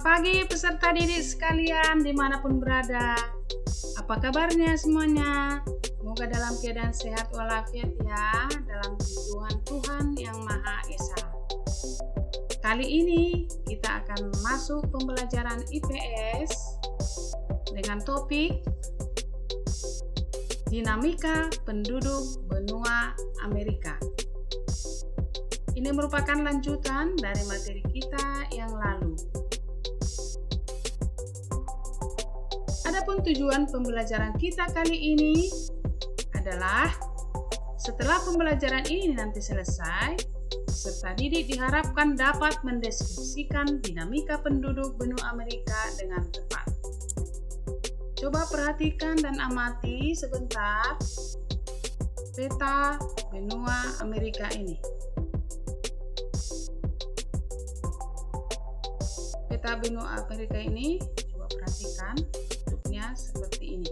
Selamat pagi peserta didik sekalian dimanapun berada. Apa kabarnya semuanya? Semoga dalam keadaan sehat walafiat ya, dalam lindungan Tuhan yang Maha Esa. Kali ini kita akan masuk pembelajaran IPS dengan topik dinamika penduduk benua Amerika. Ini merupakan lanjutan dari materi kita yang lalu. Adapun tujuan pembelajaran kita kali ini adalah setelah pembelajaran ini nanti selesai, peserta didik diharapkan dapat mendeskripsikan dinamika penduduk benua Amerika dengan tepat. Coba perhatikan dan amati sebentar peta benua Amerika ini. Peta benua Amerika ini, coba perhatikan bentuknya seperti ini.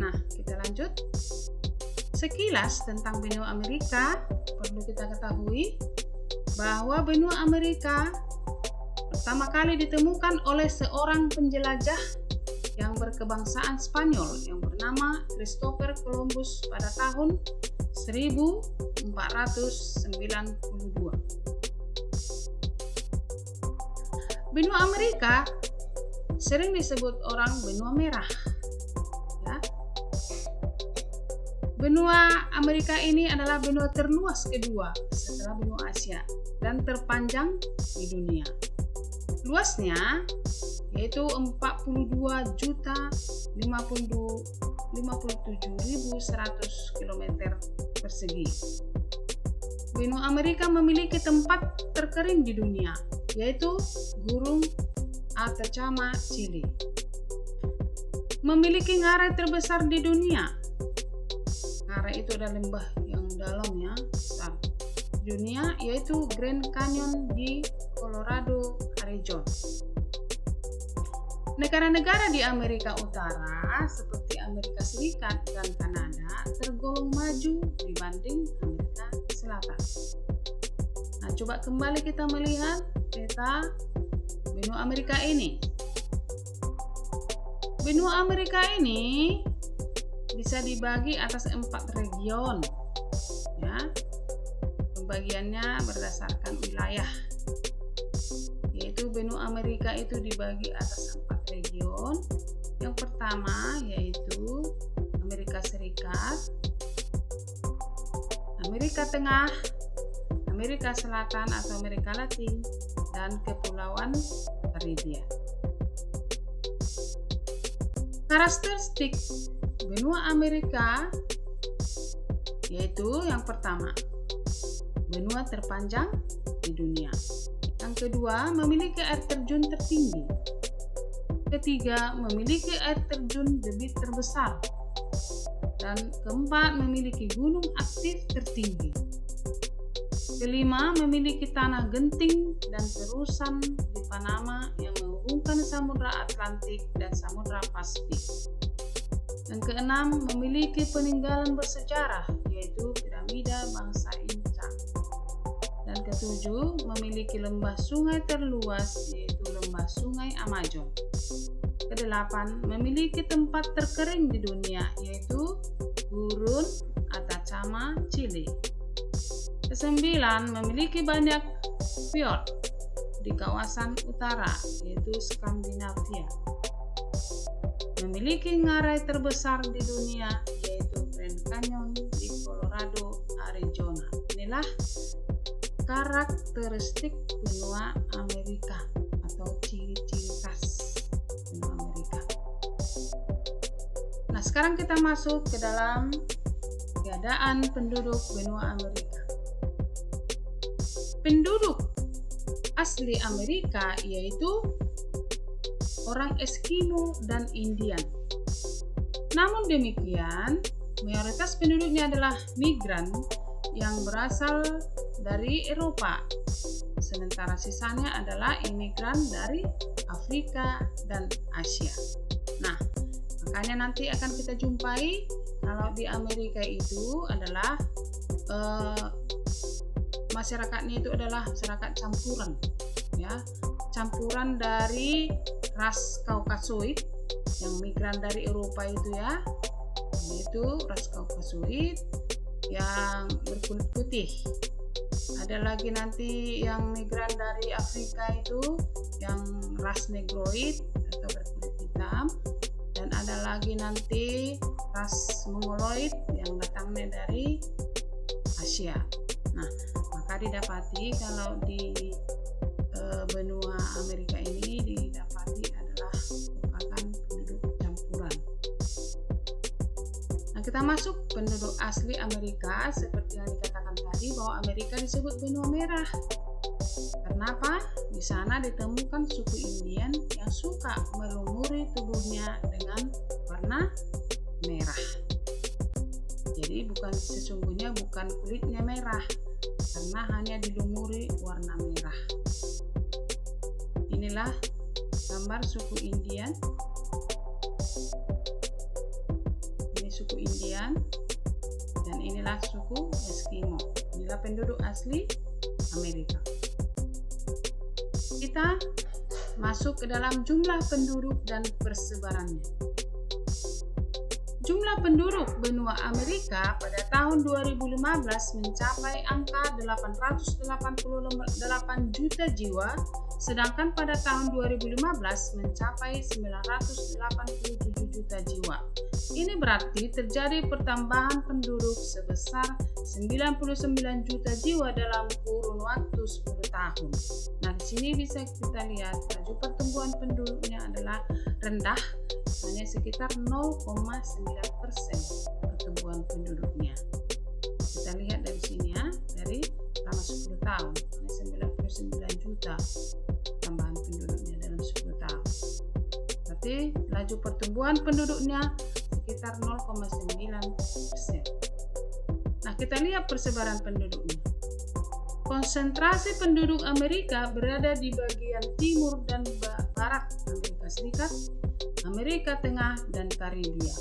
Nah, kita lanjut. Sekilas tentang benua Amerika, perlu kita ketahui bahwa benua Amerika pertama kali ditemukan oleh seorang penjelajah yang berkebangsaan Spanyol yang bernama Christopher Columbus pada tahun 1492. Benua Amerika sering disebut orang benua merah. Ya. Benua Amerika ini adalah benua terluas kedua setelah benua Asia dan terpanjang di dunia. Luasnya yaitu 42.057.100 km persegi. Benua Amerika memiliki tempat terkering di dunia, yaitu Gunung Atacama, Chili. Memiliki ngarai terbesar di dunia. Ngarai itu adalah lembah yang dalam ya, besar. Dunia yaitu Grand Canyon di Colorado, Arizona. Negara-negara di Amerika Utara seperti Amerika Serikat dan Kanada tergolong maju dibanding Amerika Selatan. Nah, coba kembali kita melihat peta benua Amerika ini. Benua Amerika ini bisa dibagi atas 4 region. Ya. Pembagiannya berdasarkan wilayah. Yaitu benua Amerika itu dibagi atas 4 region. Yang pertama yaitu Amerika Serikat, Amerika Tengah, Amerika Selatan atau Amerika Latin, dan Kepulauan Karibia. Karakteristik benua Amerika yaitu yang pertama, benua terpanjang di dunia. Yang kedua, memiliki air terjun tertinggi. Ketiga, memiliki air terjun debit terbesar. Dan keempat, memiliki gunung aktif tertinggi. Kelima, memiliki tanah genting dan terusan di Panama yang menghubungkan Samudra Atlantik dan Samudra Pasifik. Yang keenam, memiliki peninggalan bersejarah, yaitu piramida bangsa Inca. Dan ketujuh, memiliki lembah sungai terluas, yaitu lembah sungai Amazon. Kedelapan, memiliki tempat terkering di dunia, yaitu Gurun Atacama, Chili. Kesembilan, memiliki banyak fjord di kawasan utara, yaitu Skandinavia. Memiliki ngarai terbesar di dunia, yaitu Grand Canyon di Colorado, Arizona. Inilah karakteristik benua Amerika atau ciri-ciri khas benua Amerika. Nah, sekarang kita masuk ke dalam keadaan penduduk benua Amerika. Penduduk asli Amerika yaitu orang Eskimo dan Indian. Namun demikian, mayoritas penduduknya adalah migran yang berasal dari Eropa, sementara sisanya adalah imigran dari Afrika dan Asia. Nah, makanya nanti akan kita jumpai kalau di Amerika itu adalah masyarakatnya itu adalah masyarakat campuran, ya, campuran dari ras Kaukasoid yang migran dari Eropa itu, ya, itu ras Kaukasoid yang berkulit putih. Ada lagi nanti yang migran dari Afrika itu yang ras Negroid atau berkulit hitam, dan ada lagi nanti ras Mongoloid yang datangnya dari Asia. Nah, maka didapati kalau di benua Amerika ini didapati adalah merupakan penduduk campuran. Nah, kita masuk penduduk asli Amerika. Seperti yang dikatakan tadi bahwa Amerika disebut benua merah. Kenapa? Di sana ditemukan suku Indian yang suka melumuri tubuhnya dengan warna merah. Jadi sesungguhnya bukan kulitnya merah, karena hanya dilumuri warna merah. Inilah gambar suku Indian. Ini suku Indian, dan inilah suku Eskimo. Inilah penduduk asli Amerika. Kita masuk ke dalam jumlah penduduk dan persebarannya. Jumlah penduduk benua Amerika pada tahun 2015 mencapai angka 888 juta jiwa, sedangkan pada tahun 2015 mencapai 987 juta jiwa. Ini berarti terjadi pertambahan penduduk sebesar 99 juta jiwa dalam kurun waktu 10 tahun. Nah, di sini bisa kita lihat laju pertumbuhan penduduknya adalah rendah, hanya sekitar 0,9% pertumbuhan penduduknya. Kita lihat dari sini, ya, dari selama 10 tahun, hanya 99 juta tambahan penduduknya dalam 10 tahun. Berarti laju pertumbuhan penduduknya sekitar 0,9%. Nah, kita lihat persebaran penduduknya. Konsentrasi penduduk Amerika berada di bagian timur dan barat Amerika Serikat, Amerika Tengah, dan Karibia,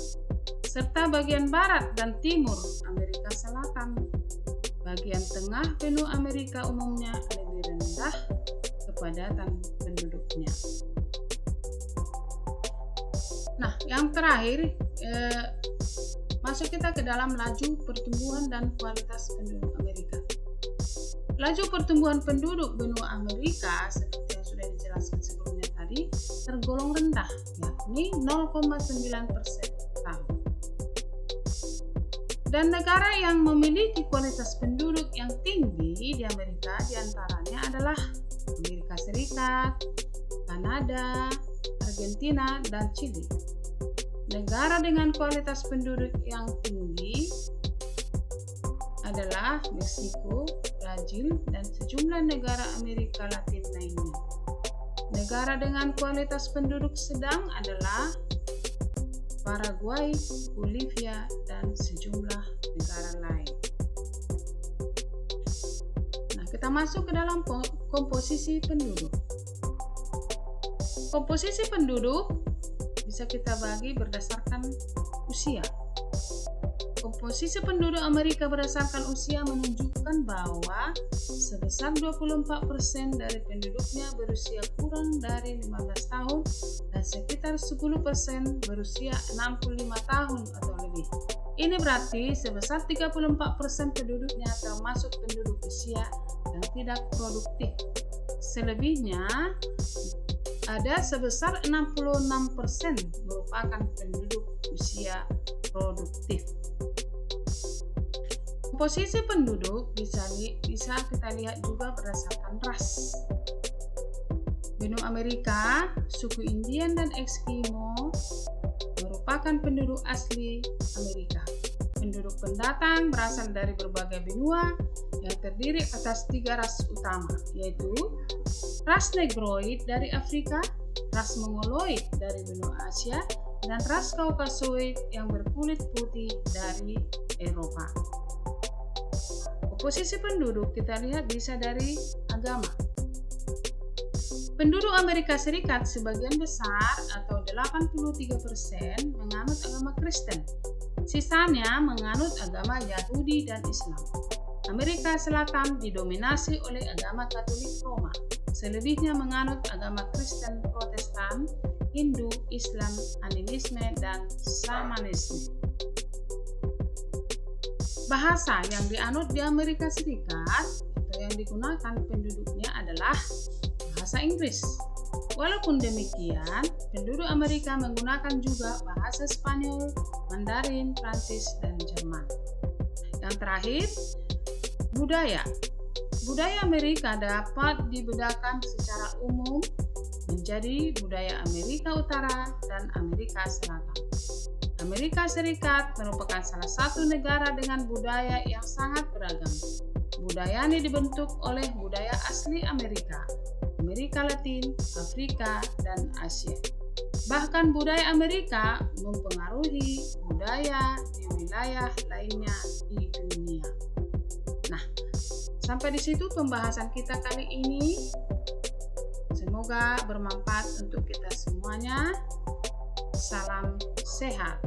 serta bagian barat dan timur Amerika Selatan. Bagian tengah benua Amerika umumnya lebih rendah kepadatan penduduknya. Nah, yang terakhir, masuk kita ke dalam laju pertumbuhan dan kualitas penduduk Amerika. Laju pertumbuhan penduduk benua Amerika seperti yang sudah dijelaskan sebelumnya tadi tergolong rendah, yakni 0,9% tahun. Dan negara yang memiliki kualitas penduduk yang tinggi di Amerika diantaranya adalah Amerika Serikat, Kanada, Argentina, dan Chili. Negara dengan kualitas penduduk yang tinggi adalah Meksiko, Brazil, dan sejumlah negara Amerika Latin lainnya. Negara dengan kualitas penduduk sedang adalah Paraguay, Bolivia, dan sejumlah negara lain. Nah, kita masuk ke dalam komposisi penduduk. Komposisi penduduk bisa kita bagi berdasarkan usia. Komposisi penduduk Amerika berdasarkan usia menunjukkan bahwa sebesar 24% dari penduduknya berusia kurang dari 15 tahun dan sekitar 10% berusia 65 tahun atau lebih. Ini berarti sebesar 34% penduduknya termasuk penduduk usia yang tidak produktif. Selebihnya ada sebesar 66% merupakan penduduk usia produktif. Komposisi penduduk bisa kita lihat juga berdasarkan ras. Benua Amerika, suku Indian dan Eskimo merupakan penduduk asli Amerika. Penduduk pendatang berasal dari berbagai benua yang terdiri atas 3 ras utama, yaitu ras Negroid dari Afrika, ras Mongoloid dari benua Asia, dan ras Kaukasoid yang berkulit putih dari Eropa. Komposisi penduduk kita lihat bisa dari agama. Penduduk Amerika Serikat sebagian besar atau 83% menganut agama Kristen, Sisanya menganut agama Yahudi dan Islam. Amerika Selatan didominasi oleh agama Katolik Roma. Selebihnya menganut agama Kristen Protestan, Hindu, Islam, Animisme, dan Shamanisme. Bahasa yang dianut di Amerika Serikat atau yang digunakan penduduknya adalah bahasa Inggris. Walaupun demikian, penduduk Amerika menggunakan juga bahasa Spanyol, Mandarin, Prancis, dan Jerman. Yang terakhir, budaya. Budaya Amerika dapat dibedakan secara umum menjadi budaya Amerika Utara dan Amerika Selatan. Amerika Serikat merupakan salah satu negara dengan budaya yang sangat beragam. Budaya ini dibentuk oleh budaya asli Amerika, Amerika Latin, Afrika, dan Asia. Bahkan budaya Amerika mempengaruhi budaya di wilayah lainnya di dunia. Nah, sampai di situ pembahasan kita kali ini. Semoga bermanfaat untuk kita semuanya. Salam sehat.